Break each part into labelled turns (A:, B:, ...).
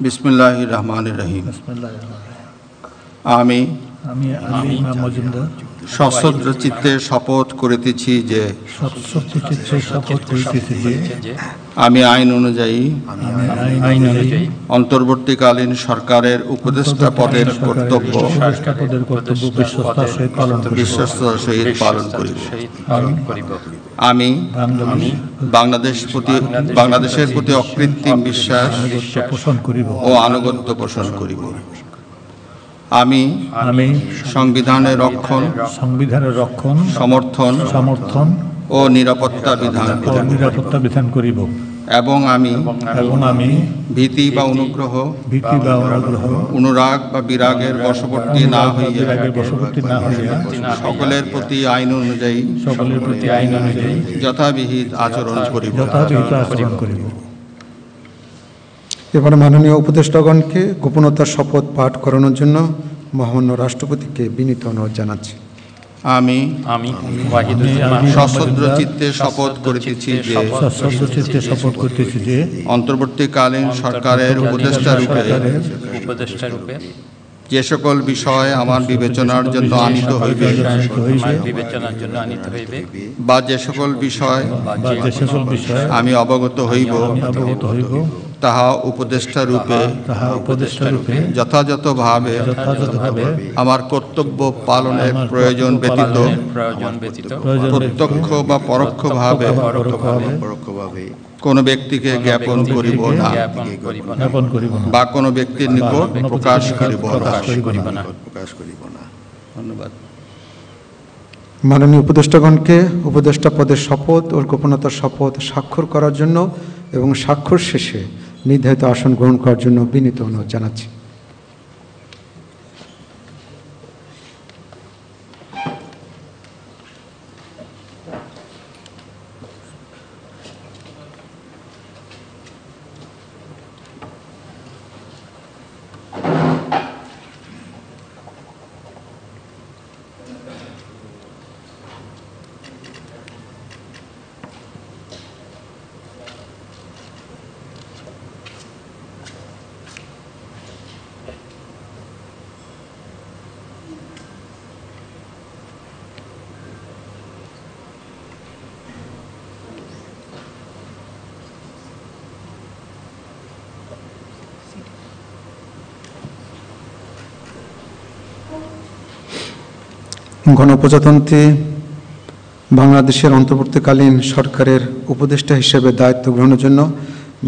A: বিসমিল্লাহির রহমানির রহিম। আমি সশ্রদ্ধ চিত্তে শপথ করিতেছি যে আমি আইন অনুযায়ী অন্তর্বর্তীকালীন সরকারের উপদেষ্টা পদের কর্তব্য বিশ্বস্ততার সহিত পালন করিব। আমি বাংলাদেশের প্রতি অকৃত্রিম বিশ্বাস ও আনুগত্য পোষণ করিব। আমি সংবিধানের রক্ষণ সমর্থন ও নিরাপত্তা বিধান করিব এবং আমি ভীতি বা অনুগ্রহ অনুরাগ বা বিরাগের বশবর্তী না হইয়া সকলের প্রতি আইন অনুযায়ী যথাবিহিত আচরণ করিব।
B: এবার মাননীয় উপদেষ্টাগণকে গোপনতার শপথ পাঠ করানোর জন্য মহামান্য রাষ্ট্রপতিকে বিনীত অনুরোধ জানাচ্ছি।
A: আমি সশ্রদ্ধ চিত্তে শপথ করিতেছি যে অন্তর্বর্তীকালীন সরকারের উপদেষ্টা রূপে যে সকল বিষয় আমার বিবেচনার জন্য আনিত হইবে বা যে সকল বিষয় আমি অবগত হইব তাহা উপদেষ্টা রূপে যথাযথভাবে আমার কর্তব্য পালনের প্রয়োজন ব্যতীত প্রত্যক্ষ বা পরোক্ষভাবে কোন ব্যক্তিকে জ্ঞাপন করিব না বা কোন ব্যক্তির নিকট প্রকাশ করিব না। ধন্যবাদ।
B: মাননীয় উপদেষ্টাগণকে উপদেষ্টা পদের শপথ ও গোপনতার শপথ স্বাক্ষর করার জন্য এবং স্বাক্ষর শেষে নির্ধারিত আসন গ্রহণ করার জন্য বিনীত অনুরোধ জানাচ্ছি। গণপ্রজাতন্ত্রী বাংলাদেশের অন্তর্বর্তীকালীন সরকারের উপদেষ্টা হিসেবে দায়িত্ব গ্রহণের জন্য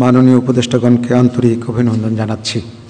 B: মাননীয় উপদেষ্টাগণকে আন্তরিক অভিনন্দন জানাচ্ছি।